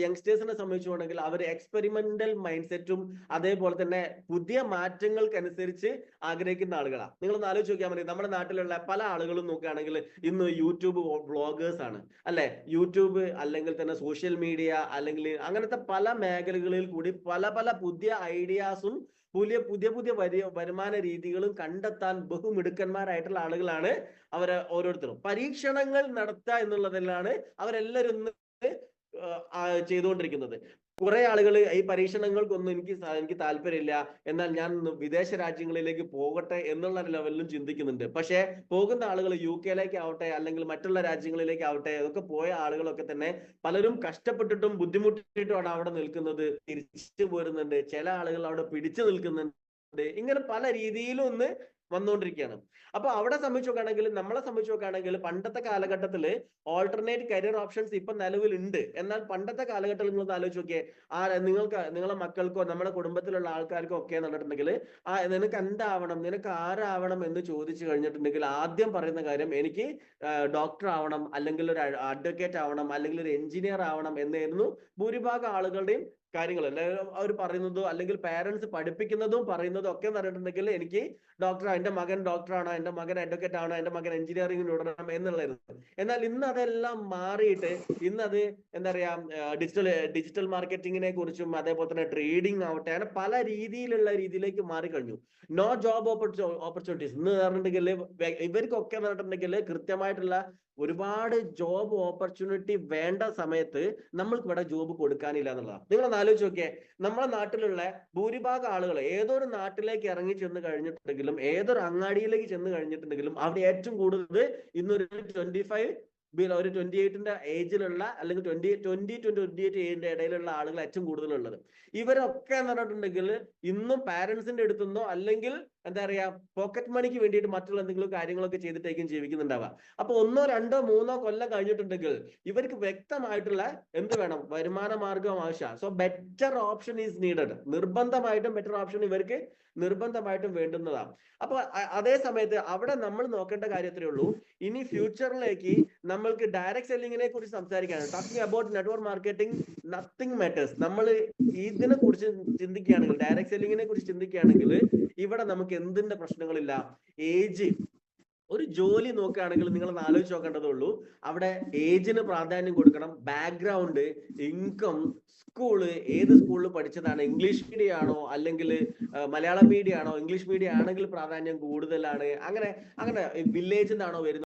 യങ്സ്റ്റേഴ്സിനെ സംബന്ധിച്ചുകൊണ്ടെങ്കിൽ അവർ experimental mind സെറ്റും അതേപോലെ തന്നെ പുതിയ മാറ്റങ്ങൾക്കനുസരിച്ച് ആഗ്രഹിക്കുന്ന ആളുകളാണ്. നിങ്ങളൊന്ന് ആലോചിച്ച് നോക്കിയാൽ മതി, നമ്മുടെ നാട്ടിലുള്ള പല ആളുകളും നോക്കുകയാണെങ്കിൽ ഇന്ന് യൂട്യൂബ് വ്ളോഗേഴ്സ് ആണ് അല്ലെ. യൂട്യൂബ് അല്ലെങ്കിൽ തന്നെ സോഷ്യൽ മീഡിയ അല്ലെങ്കിൽ അങ്ങനത്തെ പല മേഖലകളിൽ കൂടി പല പല പുതിയ ഐഡിയാസും പുതിയ പുതിയ പുതിയ വരുമാന രീതികളും കണ്ടെത്താൻ ബഹുമിടുക്കന്മാരായിട്ടുള്ള ആളുകളാണ് അവരെ ഓരോരുത്തരും. പരീക്ഷണങ്ങൾ നടത്തുക എന്നുള്ളതിലാണ് അവരെല്ലാവരും ചെയ്തുകൊണ്ടിരിക്കുന്നത്. കുറെ ആളുകൾ ഈ പരീക്ഷണങ്ങൾക്കൊന്നും എനിക്ക് താല്പര്യമില്ല, എന്നാൽ ഞാൻ വിദേശ രാജ്യങ്ങളിലേക്ക് പോകട്ടെ എന്നുള്ള ലെവലിലും ചിന്തിക്കുന്നുണ്ട്. പക്ഷെ പോകുന്ന ആളുകൾ UK ആവട്ടെ അല്ലെങ്കിൽ മറ്റുള്ള രാജ്യങ്ങളിലേക്ക് ആവട്ടെ, അതൊക്കെ പോയ ആളുകളൊക്കെ തന്നെ പലരും കഷ്ടപ്പെട്ടിട്ടും ബുദ്ധിമുട്ടിയിട്ടുമാണ് അവിടെ നിൽക്കുന്നത്, തിരിച്ചു പോരുന്നുണ്ട്. ചില ആളുകൾ അവിടെ പിടിച്ചു നിൽക്കുന്നുണ്ട്. ഇങ്ങനെ പല രീതിയിലും ഒന്ന് വന്നുകൊണ്ടിരിക്കുകയാണ്. അപ്പൊ അവിടെ സംബന്ധിച്ച് നോക്കുകയാണെങ്കിൽ, നമ്മളെ സംബന്ധിച്ച് നോക്കുകയാണെങ്കിൽ പണ്ടത്തെ കാലഘട്ടത്തിൽ ഓൾട്ടർനേറ്റ് കരിയർ ഓപ്ഷൻസ് ഇപ്പൊ നിലവിലുണ്ട്. എന്നാൽ പണ്ടത്തെ കാലഘട്ടത്തിൽ നിങ്ങൾ ആലോചിച്ച് നോക്കിയേ, നിങ്ങളെ മക്കൾക്കോ നമ്മുടെ കുടുംബത്തിലുള്ള ആൾക്കാർക്കോ ഒക്കെ നടന്നിട്ടുണ്ടെങ്കിൽ നിനക്ക് എന്താവണം, നിനക്ക് ആരാവണം എന്ന് ചോദിച്ചു കഴിഞ്ഞിട്ടുണ്ടെങ്കിൽ ആദ്യം പറയുന്ന കാര്യം എനിക്ക് ഡോക്ടർ ആവണം, അല്ലെങ്കിൽ ഒരു അഡ്വക്കേറ്റ് ആവണം, അല്ലെങ്കിൽ ഒരു എഞ്ചിനീയർ ആവണം എന്നായിരുന്നു ഭൂരിഭാഗം ആളുകളുടെയും കാര്യങ്ങൾ. അവർ പറയുന്നതോ അല്ലെങ്കിൽ പാരന്റ്സ് പഠിപ്പിക്കുന്നതും പറയുന്നതും ഒക്കെ പറഞ്ഞിട്ടുണ്ടെങ്കിൽ എനിക്ക് എന്റെ മകൻ ഡോക്ടറാണ്, എന്റെ മകൻ അഡ്വക്കേറ്റ് ആണ്, എന്റെ മകൻ എഞ്ചിനീയറിംഗിന് വിടണം എന്നുള്ളതായിരുന്നു. എന്നാൽ ഇന്ന് അതെല്ലാം മാറിയിട്ട് ഇന്ന് അത് എന്താ പറയാ, ഡിജിറ്റൽ മാർക്കറ്റിങ്ങിനെ കുറിച്ചും അതേപോലെ തന്നെ ട്രേഡിംഗ് ആവട്ടെ, അങ്ങനെ പല രീതിയിലേക്ക് മാറിക്കഴിഞ്ഞു. നോ ജോബ് ഓപ്പർച്യൂണിറ്റീസ് എന്ന് പറഞ്ഞിട്ടുണ്ടെങ്കിൽ ഇവർക്കൊക്കെ പറഞ്ഞിട്ടുണ്ടെങ്കിൽ കൃത്യമായിട്ടുള്ള ഒരുപാട് ജോബ് ഓപ്പർച്യൂണിറ്റി വേണ്ട സമയത്ത് നമ്മൾക്ക് ഇവിടെ ജോബ് കൊടുക്കാനില്ല എന്നുള്ളതാണ്. നിങ്ങളൊന്ന് ആലോചിച്ച് നോക്കിയേ, നമ്മുടെ നാട്ടിലുള്ള ഭൂരിഭാഗം ആളുകൾ ഏതൊരു നാട്ടിലേക്ക് ഇറങ്ങി ചെന്ന് കഴിഞ്ഞിട്ടുണ്ടെങ്കിലും ഏതൊരു അങ്ങാടിയിലേക്ക് ചെന്ന് കഴിഞ്ഞിട്ടുണ്ടെങ്കിലും അവിടെ ഏറ്റവും കൂടുതൽ ഇന്നൊരു 25 ഒരു 28ന്റെ ഏജിലുള്ള അല്ലെങ്കിൽ 28 ഏജിന്റെ ഇടയിലുള്ള ആളുകൾ ഏറ്റവും കൂടുതലുള്ളത്. ഇവരൊക്കെ എന്ന് പറഞ്ഞിട്ടുണ്ടെങ്കിൽ ഇന്നും പാരന്റ്സിന്റെ അടുത്തുനിന്നോ അല്ലെങ്കിൽ എന്താ പറയാ പോക്കറ്റ് മണിക്ക് വേണ്ടിയിട്ട് മറ്റുള്ള എന്തെങ്കിലും കാര്യങ്ങളൊക്കെ ചെയ്തിട്ടേക്കും ജീവിക്കുന്നുണ്ടാവുക. അപ്പൊ 1, 2, 3 കൊല്ലം കഴിഞ്ഞിട്ടുണ്ടെങ്കിൽ ഇവർക്ക് വ്യക്തമായിട്ടുള്ള എന്ത് വേണം, വരുമാന മാർഗം ആവശ്യമാണ്. So better option is needed. നിർബന്ധമായിട്ടും ബെറ്റർ ഓപ്ഷൻ ഇവർക്ക് നിർബന്ധമായിട്ടും വേണ്ടുന്നതാണ്. അപ്പൊ അതേ സമയത്ത് അവിടെ നമ്മൾ നോക്കേണ്ട കാര്യത്തിലേ ഉള്ളൂ, ഇനി ഫ്യൂച്ചറിലേക്ക് നമ്മൾക്ക് ഡയറക്ട് സെല്ലിങ്ങിനെ കുറിച്ച് സംസാരിക്കാനാണ്. Talking about network marketing, nothing matters. നമ്മൾ ഇതിനെ കുറിച്ച് ചിന്തിക്കുകയാണെങ്കിൽ, ഡയറക്ട് സെല്ലിങ്ങിനെ കുറിച്ച് ചിന്തിക്കുകയാണെങ്കിൽ ഇവിടെ നമുക്ക് എന്തിന്റെ പ്രശ്നങ്ങളില്ല. ഏജ്, ഒരു ജോലി നോക്കുകയാണെങ്കിൽ നിങ്ങൾ ആലോചിച്ച് നോക്കേണ്ടതേ ഉള്ളൂ, അവിടെ ഏജിന് പ്രാധാന്യം കൊടുക്കണം. ബാക്ക്ഗ്രൗണ്ട്, ഇൻകം, സ്കൂള്, ഏത് സ്കൂളിൽ പഠിച്ചതാണ്, ഇംഗ്ലീഷ് മീഡിയം ആണോ അല്ലെങ്കിൽ മലയാളം മീഡിയം ആണോ, ഇംഗ്ലീഷ് മീഡിയം ആണെങ്കിൽ പ്രാധാന്യം കൂടുതലാണ്, അങ്ങനെ വില്ലേജിൽ നിന്നാണോ വരുന്നത്